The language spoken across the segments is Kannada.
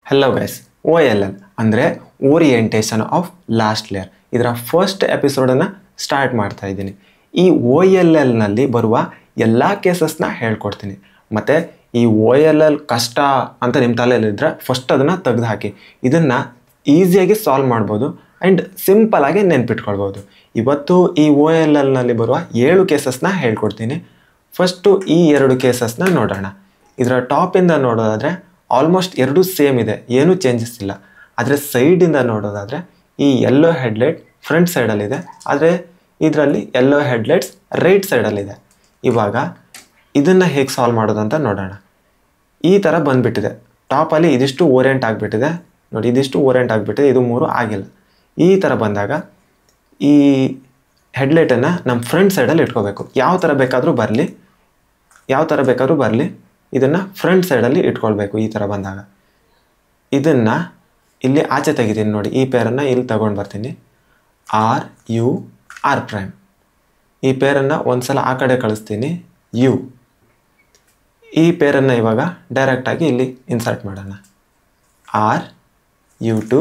ಹೆಲೋ ಗೈಸ್, OLL ಅಂದರೆ ಓರಿಯೆಂಟೇಷನ್ ಆಫ್ ಲಾಸ್ಟ್ ಲೇಯರ್. ಇದರ ಫಸ್ಟ್ ಎಪಿಸೋಡನ್ನು ಸ್ಟಾರ್ಟ್ ಮಾಡ್ತಾ ಇದ್ದೀನಿ. ಈ OLLನಲ್ಲಿ ಬರುವ ಎಲ್ಲ ಕೇಸಸ್ನ ಹೇಳ್ಕೊಡ್ತೀನಿ. ಮತ್ತು ಈ OLL ಕಷ್ಟ ಅಂತ ನಿಮ್ಮ ತಲೆಯಲ್ಲಿದ್ದರೆ ಫಸ್ಟ್ ಅದನ್ನು ತೆಗೆದು ಹಾಕಿ. ಇದನ್ನು ಈಸಿಯಾಗಿ ಸಾಲ್ವ್ ಮಾಡ್ಬೋದು ಆ್ಯಂಡ್ ಸಿಂಪಲಾಗಿ ನೆನ್ಪಿಟ್ಕೊಳ್ಬೋದು. ಇವತ್ತು ಈ OLLನಲ್ಲಿ ಬರುವ 7 ಕೇಸಸ್ನ ಹೇಳ್ಕೊಡ್ತೀನಿ. ಫಸ್ಟು ಈ 2 ಕೇಸಸ್ನ ನೋಡೋಣ. ಇದರ ಟಾಪಿಂದ ನೋಡೋದಾದರೆ ಆಲ್ಮೋಸ್ಟ್ ಎರಡೂ ಸೇಮ್ ಇದೆ, ಏನೂ ಚೇಂಜಸ್ ಇಲ್ಲ. ಆದರೆ ಸೈಡಿಂದ ನೋಡೋದಾದರೆ ಈ ಯೆಲ್ಲೋ ಹೆಡ್ಲೈಟ್ ಫ್ರಂಟ್ ಸೈಡಲ್ಲಿದೆ, ಆದರೆ ಇದರಲ್ಲಿ ಯೆಲ್ಲೋ ಹೆಡ್ಲೈಟ್ಸ್ ರೈಟ್ ಸೈಡಲ್ಲಿದೆ. ಇವಾಗ ಇದನ್ನು ಹೇಗೆ ಸಾಲ್ವ್ ಮಾಡೋದು ಅಂತ ನೋಡೋಣ. ಈ ಥರ ಬಂದುಬಿಟ್ಟಿದೆ, ಟಾಪಲ್ಲಿ ಇದಿಷ್ಟು ಓರಿಯೆಂಟ್ ಆಗಿಬಿಟ್ಟಿದೆ ನೋಡಿ, ಇದಿಷ್ಟು ಓರಿಯೆಂಟ್ ಆಗಿಬಿಟ್ಟಿದೆ, ಇದು 3 ಆಗಿಲ್ಲ. ಈ ಥರ ಬಂದಾಗ ಈ ಹೆಡ್ಲೈಟನ್ನು ನಮ್ಮ ಫ್ರಂಟ್ ಸೈಡಲ್ಲಿ ಇಟ್ಕೋಬೇಕು. ಯಾವ ಥರ ಬೇಕಾದರೂ ಬರಲಿ, ಇದನ್ನು ಫ್ರಂಟ್ ಸೈಡಲ್ಲಿ ಇಟ್ಕೊಳ್ಬೇಕು. ಈ ಥರ ಬಂದಾಗ ಇದನ್ನು ಇಲ್ಲಿ ಆಚೆ ತೆಗಿತೀನಿ ನೋಡಿ, ಈ ಪೇರನ್ನು ಇಲ್ಲಿ ತಗೊಂಡು ಬರ್ತೀನಿ. R ಈ ಪೇರನ್ನು ಒಂದು ಸಲ ಆ ಕಡೆ ಕಳಿಸ್ತೀನಿ, U. ಈ ಪೇರನ್ನು ಇವಾಗ ಡೈರೆಕ್ಟಾಗಿ ಇಲ್ಲಿ ಇನ್ಸರ್ಟ್ ಮಾಡೋಣ. RU to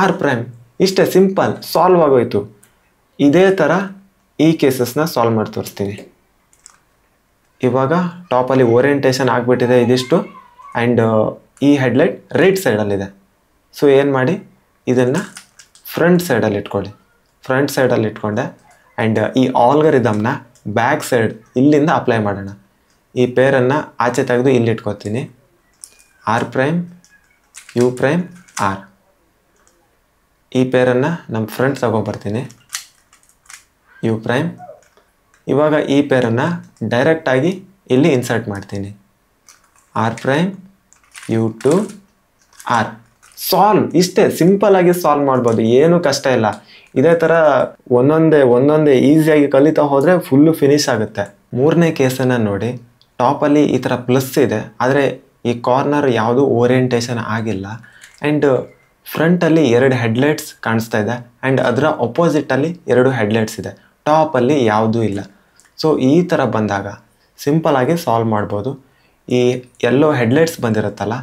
R'. ಇಷ್ಟೇ, ಸಿಂಪಲ್, ಸಾಲ್ವ್ ಆಗೋಯ್ತು. ಇದೇ ಥರ ಈ ಕೇಸಸ್ನ ಸಾಲ್ವ್ ಮಾಡಿ ತೋರಿಸ್ತೀನಿ. ಇವಾಗ ಟಾಪಲ್ಲಿ ಓರಿಯೆಂಟೇಷನ್ ಆಗಿಬಿಟ್ಟಿದೆ ಇದಿಷ್ಟು, ಆ್ಯಂಡ್ ಈ ಹೆಡ್ಲೈಟ್ ರೈಟ್ ಸೈಡಲ್ಲಿದೆ. ಸೊ ಏನು ಮಾಡಿ, ಇದನ್ನು ಫ್ರಂಟ್ ಸೈಡಲ್ಲಿ ಇಟ್ಕೊಳ್ಳಿ. ಫ್ರಂಟ್ ಸೈಡಲ್ಲಿ ಇಟ್ಕೊಂಡೆ ಆ್ಯಂಡ್ ಈ ಆಲ್ಗರಿದಮ್ನ ಬ್ಯಾಕ್ ಸೈಡ್ ಇಲ್ಲಿಂದ ಅಪ್ಲೈ ಮಾಡೋಣ. ಈ ಪೇರನ್ನು ಆಚೆ ತೆಗೆದು ಇಲ್ಲಿ ಇಟ್ಕೊತೀನಿ. R', U', R. ಈ ಪೇರನ್ನು ನಮ್ಮ ಫ್ರಂಟ್ ತಗೊಂಬರ್ತೀನಿ, U'. ಇವಾಗ ಈ ಪೇರನ್ನು ಡೈರೆಕ್ಟಾಗಿ ಇಲ್ಲಿ ಇನ್ಸರ್ಟ್ ಮಾಡ್ತೀನಿ. R', U to R. Solve. ಇಷ್ಟೇ, ಸಿಂಪಲಾಗಿ ಸಾಲ್ವ್ ಮಾಡ್ಬೋದು, ಏನೂ ಕಷ್ಟ ಇಲ್ಲ. ಇದೇ ಥರ ಒಂದೊಂದೇ ಈಸಿಯಾಗಿ ಕಲಿತಾ ಹೋದರೆ ಫುಲ್ಲು ಫಿನಿಶ್ ಆಗುತ್ತೆ. 3ನೇ ಕೇಸನ್ನು ನೋಡಿ, ಟಾಪಲ್ಲಿ ಈ ಥರ ಪ್ಲಸ್ ಇದೆ, ಆದರೆ ಈ ಕಾರ್ನರ್ ಯಾವುದೂ ಓರಿಯೆಂಟೇಷನ್ ಆಗಿಲ್ಲ. ಆ್ಯಂಡ್ ಫ್ರಂಟಲ್ಲಿ 2 ಹೆಡ್ಲೈಟ್ಸ್ ಕಾಣಿಸ್ತಾ ಇದೆ, ಆ್ಯಂಡ್ ಅದರ ಅಪೋಸಿಟಲ್ಲಿ 2 ಹೆಡ್ಲೈಟ್ಸ್ ಇದೆ. ಟಾಪಲ್ಲಿ ಯಾವುದೂ ಇಲ್ಲ. ಸೊ ಈ ಥರ ಬಂದಾಗ ಸಿಂಪಲಾಗಿ ಸಾಲ್ವ್ ಮಾಡ್ಬೋದು. ಈ ಯೆಲ್ಲೋ ಹೆಡ್ಲೈಟ್ಸ್ ಬಂದಿರುತ್ತಲ್ಲ,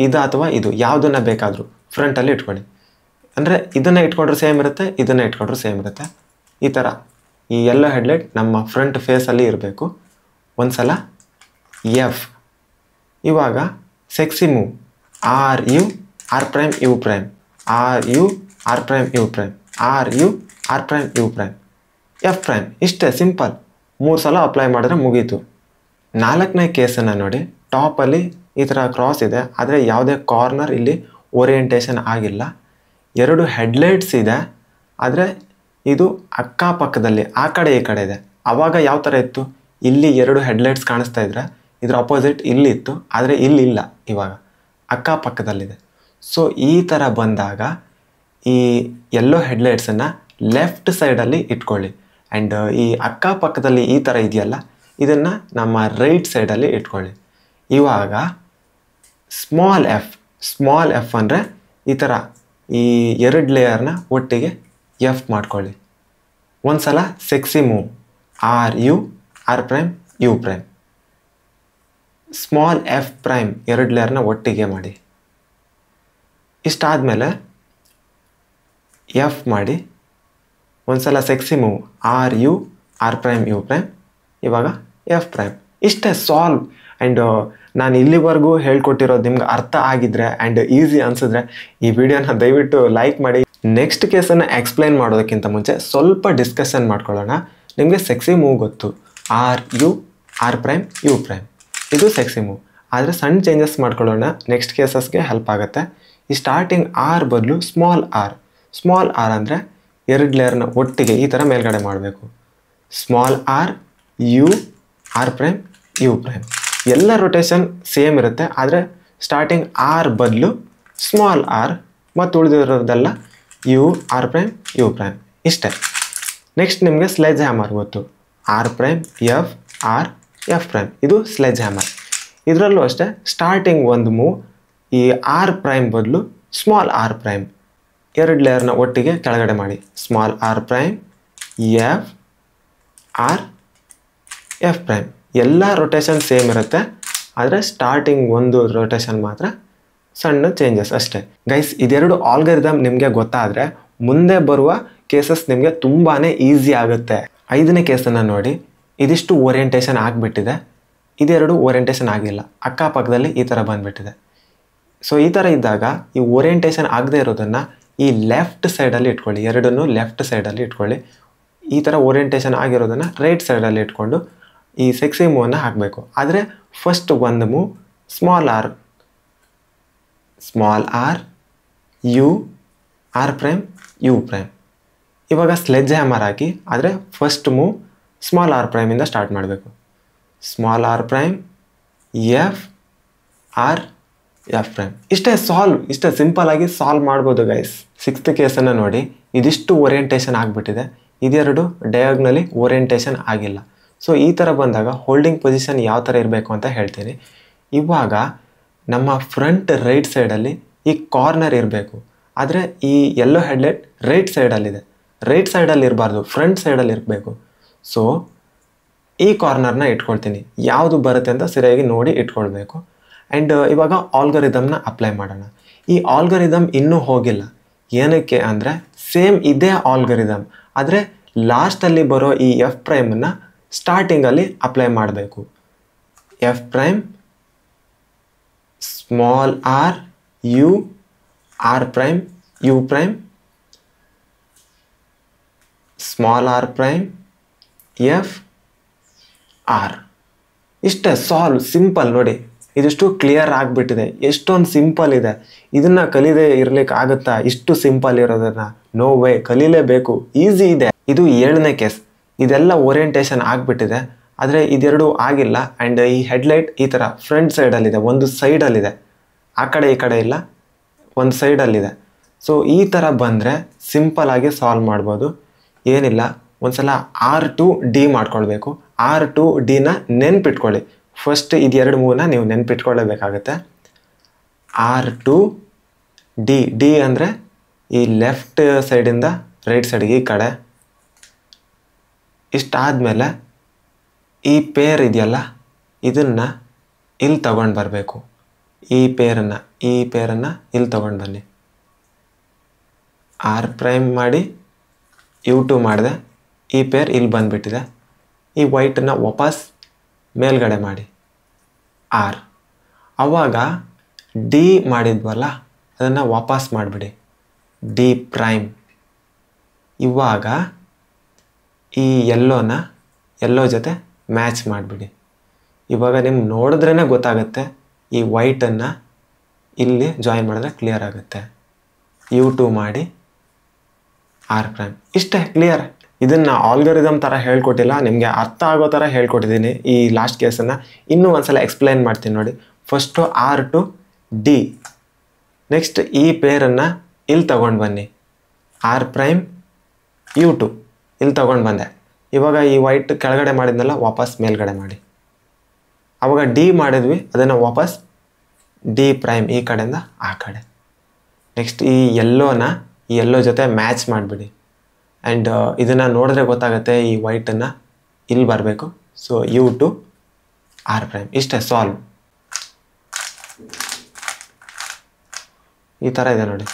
ಇದು ಅಥವಾ ಇದು ಯಾವುದನ್ನು ಬೇಕಾದರೂ ಫ್ರಂಟಲ್ಲಿ ಇಟ್ಕೊಳ್ಳಿ. ಅಂದರೆ ಇದನ್ನು ಇಟ್ಕೊಂಡ್ರೂ ಸೇಮ್ ಇರುತ್ತೆ, ಇದನ್ನು ಇಟ್ಕೊಂಡ್ರೂ ಸೇಮ್ ಇರುತ್ತೆ. ಈ ಥರ ಈ ಯೆಲ್ಲೋ ಹೆಡ್ಲೈಟ್ ನಮ್ಮ ಫ್ರಂಟ್ ಫೇಸಲ್ಲಿ ಇರಬೇಕು. ಒಂದು ಸಲ F. ಇವಾಗ sexy move, RU, R', U', RU, R', U', RU, R', U', F'. ಇಷ್ಟೇ, ಸಿಂಪಲ್. 3 ಸಲ ಅಪ್ಲೈ ಮಾಡಿದ್ರೆ ಮುಗೀತು. 4ನೇ ಕೇಸನ್ನು ನೋಡಿ, ಟಾಪಲ್ಲಿ ಈ ಥರ ಕ್ರಾಸ್ ಇದೆ, ಆದರೆ ಯಾವುದೇ ಕಾರ್ನರ್ ಇಲ್ಲಿ ಓರಿಯೆಂಟೇಷನ್ ಆಗಿಲ್ಲ. 2 ಹೆಡ್ಲೈಟ್ಸ್ ಇದೆ, ಆದರೆ ಇದು ಅಕ್ಕಪಕ್ಕದಲ್ಲಿ ಆ ಕಡೆ ಈ ಕಡೆ ಇದೆ. ಆವಾಗ ಯಾವ ಥರ ಇತ್ತು, ಇಲ್ಲಿ 2 ಹೆಡ್ಲೈಟ್ಸ್ ಕಾಣಿಸ್ತಾ ಇದ್ರೆ ಇದರ ಅಪೋಸಿಟ್ ಇಲ್ಲಿ ಇತ್ತು, ಆದರೆ ಇಲ್ಲಿಲ್ಲ, ಇವಾಗ ಅಕ್ಕಪಕ್ಕದಲ್ಲಿದೆ. ಸೊ ಈ ಥರ ಬಂದಾಗ ಈ ಯೆಲ್ಲೋ ಹೆಡ್ಲೈಟ್ಸನ್ನು ಲೆಫ್ಟ್ ಸೈಡಲ್ಲಿ ಇಟ್ಕೊಳ್ಳಿ. ಆ್ಯಂಡ್ ಈ ಅಕ್ಕಪಕ್ಕದಲ್ಲಿ ಈ ಥರ ಇದೆಯಲ್ಲ, ಇದನ್ನು ನಮ್ಮ ರೈಟ್ ಸೈಡಲ್ಲಿ ಇಟ್ಕೊಳ್ಳಿ. ಇವಾಗ ಸ್ಮಾಲ್ ಎಫ್ ಅಂದರೆ ಈ ಥರ ಈ 2 ಲೇಯರ್ನ ಒಟ್ಟಿಗೆ F ಮಾಡ್ಕೊಳ್ಳಿ. ಒಂದು ಸಲ sexy move, RU, R', U'. Small F', 2 ಲೇಯರ್ನ ಒಟ್ಟಿಗೆ ಮಾಡಿ. ಇಷ್ಟಾದಮೇಲೆ F ಮಾಡಿ, ಒಂದು ಸಲ sexy move, RU, R', U'. ಇವಾಗ F'. ಇಷ್ಟೇ, ಸಾಲ್ವ್. ಆ್ಯಂಡ್ ನಾನು ಇಲ್ಲಿವರೆಗೂ ಹೇಳ್ಕೊಟ್ಟಿರೋದು ನಿಮ್ಗೆ ಅರ್ಥ ಆಗಿದ್ರೆ ಆ್ಯಂಡ್ ಈಸಿ ಅನಿಸಿದ್ರೆ ಈ ವಿಡಿಯೋನ ದಯವಿಟ್ಟು ಲೈಕ್ ಮಾಡಿ. ನೆಕ್ಸ್ಟ್ ಕೇಸನ್ನು ಎಕ್ಸ್ಪ್ಲೈನ್ ಮಾಡೋದಕ್ಕಿಂತ ಮುಂಚೆ ಸ್ವಲ್ಪ ಡಿಸ್ಕಷನ್ ಮಾಡ್ಕೊಳ್ಳೋಣ. ನಿಮಗೆ ಸೆಕ್ಸಿ ಮೂವ್ ಗೊತ್ತು, RU, R', U'. ಇದು ಸೆಕ್ಸಿ ಮೂವ್, ಆದರೆ ಸಣ್ಣ ಚೇಂಜಸ್ ಮಾಡ್ಕೊಳ್ಳೋಣ, ನೆಕ್ಸ್ಟ್ ಕೇಸಸ್ಗೆ ಹೆಲ್ಪ್ ಆಗುತ್ತೆ. ಈ ಸ್ಟಾರ್ಟಿಂಗ್ R ಬದಲು ಸ್ಮಾಲ್ R ಅಂದರೆ 2 ಲೇಯರ್ನ ಒಟ್ಟಿಗೆ ಈ ಥರ ಮೇಲ್ಗಡೆ ಮಾಡಬೇಕು. Small R, U, R', U'. ಎಲ್ಲ ರೊಟೇಷನ್ ಸೇಮ್ ಇರುತ್ತೆ, ಆದರೆ ಸ್ಟಾರ್ಟಿಂಗ್ R ಬದಲು ಸ್ಮಾಲ್ R ಮತ್ತು ಉಳಿದಿರೋದೆಲ್ಲ U, R', U'. ಇಷ್ಟೇ. ನೆಕ್ಸ್ಟ್ ನಿಮಗೆ ಸ್ಲೆಜ್ ಹ್ಯಾಮರ್ ಗೊತ್ತು, R', F, R, F'. ಇದು ಸ್ಲೆಜ್ ಹ್ಯಾಮರ್. ಇದರಲ್ಲೂ ಅಷ್ಟೇ, ಸ್ಟಾರ್ಟಿಂಗ್ ಒಂದು ಮೂವ್ ಈ R' ಬದಲು ಸ್ಮಾಲ್ R', 2 ಲೇಯರ್ನ ಒಟ್ಟಿಗೆ ಕೆಳಗಡೆ ಮಾಡಿ. Small R', F, R, F'. ಎಲ್ಲ ರೊಟೇಷನ್ ಸೇಮ್ ಇರುತ್ತೆ, ಆದರೆ ಸ್ಟಾರ್ಟಿಂಗ್ ಒಂದು ರೊಟೇಷನ್ ಮಾತ್ರ ಸಣ್ಣ ಚೇಂಜಸ್ ಅಷ್ಟೇ ಗೈಸ್. ಇದೆರಡು ಆಲ್ಗರಿದಮ್ ನಿಮಗೆ ಗೊತ್ತಾದರೆ ಮುಂದೆ ಬರುವ ಕೇಸಸ್ ನಿಮಗೆ ತುಂಬಾ ಈಸಿ ಆಗುತ್ತೆ. 5ನೇ ಕೇಸನ್ನು ನೋಡಿ. ಇದಿಷ್ಟು ಓರಿಯೆಂಟೇಷನ್ ಆಗಿಬಿಟ್ಟಿದೆ, ಇದೆರಡು ಓರಿಯೆಂಟೇಷನ್ ಆಗಿಲ್ಲ, ಅಕ್ಕಪಕ್ಕದಲ್ಲಿ ಈ ಥರ ಬಂದುಬಿಟ್ಟಿದೆ. ಸೊ ಈ ಥರ ಇದ್ದಾಗ ಈ ಓರಿಯೆಂಟೇಷನ್ ಆಗದೆ ಇರೋದನ್ನು ಈ ಲೆಫ್ಟ್ ಸೈಡಲ್ಲಿ ಇಟ್ಕೊಳ್ಳಿ, ಎರಡನ್ನೂ ಲೆಫ್ಟ್ ಸೈಡಲ್ಲಿ ಇಟ್ಕೊಳ್ಳಿ. ಈ ಥರ ಓರಿಯೆಂಟೇಷನ್ ಆಗಿರೋದನ್ನು ರೈಟ್ ಸೈಡಲ್ಲಿ ಇಟ್ಕೊಂಡು ಈ ಸೆಕ್ಸಿ ಮೂವನ್ನು ಹಾಕಬೇಕು. ಆದರೆ ಫಸ್ಟ್ ಒಂದು move small R U R prime U prime. ಇವಾಗ ಸ್ಲೆಡ್ಜ್ ಹ್ಯಾಮರ್ ಹಾಕಿ, ಆದರೆ ಫಸ್ಟ್ ಮೂವ್ ಸ್ಮಾಲ್ ಆರ್ ಪ್ರೈಮಿಂದ ಸ್ಟಾರ್ಟ್ ಮಾಡಬೇಕು. Small R prime F R F prime. ಇಷ್ಟೇ ಸಿಂಪಲಾಗಿ ಸಾಲ್ವ್ ಮಾಡ್ಬೋದು ಗೈಸ್. 6th ಕೇಸನ್ನು ನೋಡಿ. ಇದಿಷ್ಟು ಓರಿಯೆಂಟೇಷನ್ ಆಗಿಬಿಟ್ಟಿದೆ, ಇದೆರಡು ಡಯಾಗ್ನಲಿ ಓರಿಯೆಂಟೇಷನ್ ಆಗಿಲ್ಲ. ಸೊ ಈ ಥರ ಬಂದಾಗ ಹೋಲ್ಡಿಂಗ್ ಪೊಸಿಷನ್ ಯಾವ ಥರ ಇರಬೇಕು ಅಂತ ಹೇಳ್ತೀನಿ. ಇವಾಗ ನಮ್ಮ ಫ್ರಂಟ್ ರೈಟ್ ಸೈಡಲ್ಲಿ ಈ ಕಾರ್ನರ್ ಇರಬೇಕು, ಆದರೆ ಈ ಯೆಲ್ಲೋ ಹೆಡ್ಲೈಟ್ ರೈಟ್ ಸೈಡಲ್ಲಿದೆ. ರೈಟ್ ಸೈಡಲ್ಲಿ ಇರಬಾರ್ದು, ಫ್ರಂಟ್ ಸೈಡಲ್ಲಿ ಇರಬೇಕು. ಸೊ ಈ ಕಾರ್ನರ್ನ ಇಟ್ಕೊಳ್ತೀನಿ, ಯಾವುದು ಬರುತ್ತೆ ಅಂತ ಸರಿಯಾಗಿ ನೋಡಿ ಇಟ್ಕೊಳ್ಬೇಕು. ಆ್ಯಂಡ್ ಇವಾಗ ಆಲ್ಗರಿದಮ್ನ ಅಪ್ಲೈ ಮಾಡೋಣ. ಈ ಆಲ್ಗರಿದಮ್ ಇನ್ನೂ ಹೋಗಿಲ್ಲ. ಏನಕ್ಕೆ ಅಂದರೆ ಸೇಮ್ ಇದೇ ಆಲ್ಗರಿದಮ್, ಆದರೆ ಲಾಸ್ಟಲ್ಲಿ ಬರೋ ಈ ಎಫ್ ಪ್ರೈಮನ್ನು ಸ್ಟಾರ್ಟಿಂಗಲ್ಲಿ ಅಪ್ಲೈ ಮಾಡಬೇಕು. F prime small R U R prime U prime small R prime F R. ಇಷ್ಟೇ ಸಿಂಪಲ್ ನೋಡಿ. ಇದಿಷ್ಟು ಕ್ಲಿಯರ್ ಆಗಿಬಿಟ್ಟಿದೆ. ಎಷ್ಟೊಂದು ಸಿಂಪಲ್ ಇದೆ. ಇದನ್ನು ಕಲಿದೇ ಇರಲಿಕ್ಕೆ ಆಗುತ್ತಾ ಇಷ್ಟು ಸಿಂಪಲ್ ಇರೋದನ್ನು? No way, ಕಲೀಲೇಬೇಕು. ಈಸಿ ಇದೆ. ಇದು 7ನೇ ಕೇಸ್. ಇದೆಲ್ಲ ಓರಿಯೆಂಟೇಷನ್ ಆಗಿಬಿಟ್ಟಿದೆ, ಆದರೆ ಇದೆರಡು ಆಗಿಲ್ಲ. ಆ್ಯಂಡ್ ಈ ಹೆಡ್ಲೈಟ್ ಈ ಥರ ಫ್ರಂಟ್ ಸೈಡಲ್ಲಿದೆ, ಒಂದು ಸೈಡಲ್ಲಿದೆ, ಆ ಕಡೆ ಈ ಕಡೆ ಇಲ್ಲ, ಒಂದು ಸೈಡಲ್ಲಿದೆ. ಸೊ ಈ ಥರ ಬಂದರೆ ಸಿಂಪಲಾಗಿ ಸಾಲ್ವ್ ಮಾಡ್ಬೋದು. ಏನಿಲ್ಲ, ಒಂದು ಸಲ R2D ಮಾಡ್ಕೊಳ್ಬೇಕು. R2Dನ ನೆನ್ಪಿಟ್ಕೊಳ್ಳಿ. ಫಸ್ಟ್ ಇದೆರಡು ಮೂವನ್ನ ನೀವು ನೆನ್ಪಿಟ್ಕೊಳ್ಳೇಬೇಕಾಗತ್ತೆ. R2D ಅಂದರೆ ಈ ಲೆಫ್ಟ್ ಸೈಡಿಂದ ರೈಟ್ ಸೈಡ್ಗೆ ಈ ಕಡೆ. ಇಷ್ಟಾದಮೇಲೆ ಈ ಪೇರ್ ಇದೆಯಲ್ಲ, ಇದನ್ನು ಇಲ್ಲಿ ತಗೊಂಡು ಬರಬೇಕು. ಈ ಪೇರನ್ನು ಇಲ್ಲಿ ತಗೊಂಡು ಬನ್ನಿ. ಆರ್ ಪ್ರೈಮ್ ಮಾಡಿ U2 ಮಾಡಿದೆ, ಈ ಪೇರ್ ಇಲ್ಲಿ ಬಂದುಬಿಟ್ಟಿದೆ. ಈ ವೈಟನ್ನು ವಾಪಸ್ ಮೇಲ್ಗಡೆ ಮಾಡಿ ಆರ್. ಆವಾಗ ಡಿ ಮಾಡಿದ್ವಲ್ಲ, ಅದನ್ನು ವಾಪಸ್ ಮಾಡಿಬಿಡಿ, ಡಿ ಪ್ರೈಮ್. ಇವಾಗ ಈ ಯೆಲ್ಲೋ ಜೊತೆ ಮ್ಯಾಚ್ ಮಾಡಿಬಿಡಿ. ಇವಾಗ ನಿಮ್ಗೆ ನೋಡಿದ್ರೇ ಗೊತ್ತಾಗುತ್ತೆ, ಈ ವೈಟನ್ನು ಇಲ್ಲಿ ಜಾಯಿನ್ ಮಾಡಿದ್ರೆ ಕ್ಲಿಯರ್ ಆಗುತ್ತೆ. U2 ಮಾಡಿ ಆರ್ ಪ್ರೈಮ್. ಇಷ್ಟೇ, ಕ್ಲಿಯರ್. ಇದನ್ನು ಆಲ್ಗರಿದಮ್ ಥರ ಹೇಳ್ಕೊಟ್ಟಿಲ್ಲ, ನಿಮಗೆ ಅರ್ಥ ಆಗೋ ಥರ ಹೇಳ್ಕೊಟ್ಟಿದ್ದೀನಿ. ಈ ಲಾಸ್ಟ್ ಕೇಸನ್ನು ಇನ್ನೂ ಒಂದ್ಸಲ ಎಕ್ಸ್ಪ್ಲೈನ್ ಮಾಡ್ತೀನಿ ನೋಡಿ. ಫಸ್ಟು R2D, ನೆಕ್ಸ್ಟ್ ಈ ಪೇರನ್ನು ಇಲ್ಲಿ ತಗೊಂಡು ಬನ್ನಿ, ಆರ್ ಪ್ರೈಮ್ U2 ಇಲ್ಲಿ ತಗೊಂಡು ಬಂದೆ. ಇವಾಗ ಈ ವೈಟ್ ಕೆಳಗಡೆ ಮಾಡಿದ್ನಲ್ಲ, ವಾಪಸ್ ಮೇಲ್ಗಡೆ ಮಾಡಿ. ಆವಾಗ ಡಿ ಮಾಡಿದ್ವಿ, ಅದನ್ನು ವಾಪಸ್ ಡಿ ಪ್ರೈಮ್ ಈ ಕಡೆಯಿಂದ ಆ ಕಡೆ. ನೆಕ್ಸ್ಟ್ ಈ ಯೆಲ್ಲೋ ಜೊತೆ ಮ್ಯಾಚ್ ಮಾಡಿಬಿಡಿ. ಆ್ಯಂಡ್ ಇದನ್ನು ನೋಡಿದ್ರೆ ಗೊತ್ತಾಗುತ್ತೆ, ಈ ವೈಟನ್ನು ಇಲ್ಲಿ ಬರಬೇಕು. So U2 R prime. ಇಷ್ಟೇ, ಸಾಲ್ವ್. ಈ ಥರ ಇದೆ ನೋಡಿ.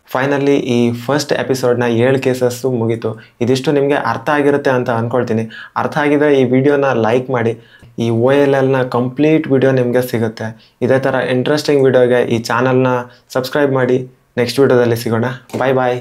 ಫೈನಲಿ ಈ ಫಸ್ಟ್ ಎಪಿಸೋಡ್ನ 7 ಕೇಸಸ್ಸು ಮುಗೀತು. ಇದಿಷ್ಟು ನಿಮಗೆ ಅರ್ಥ ಆಗಿರುತ್ತೆ ಅಂತ ಅಂದ್ಕೊಳ್ತೀನಿ. ಅರ್ಥ ಆಗಿದ್ರೆ ಈ ವಿಡಿಯೋನ ಲೈಕ್ ಮಾಡಿ. ಈ OLLನ ಕಂಪ್ಲೀಟ್ ವಿಡಿಯೋ ನಿಮಗೆ ಸಿಗುತ್ತೆ. ಇದೇ ಥರ ಇಂಟ್ರೆಸ್ಟಿಂಗ್ ವಿಡಿಯೋಗೆ ಈ ಚಾನಲ್ನ ಸಬ್ಸ್ಕ್ರೈಬ್ ಮಾಡಿ. ನೆಕ್ಸ್ಟ್ ವಿಡಿಯೋದಲ್ಲಿ ಸಿಗೋಣ. ಬಾಯ್ ಬಾಯ್.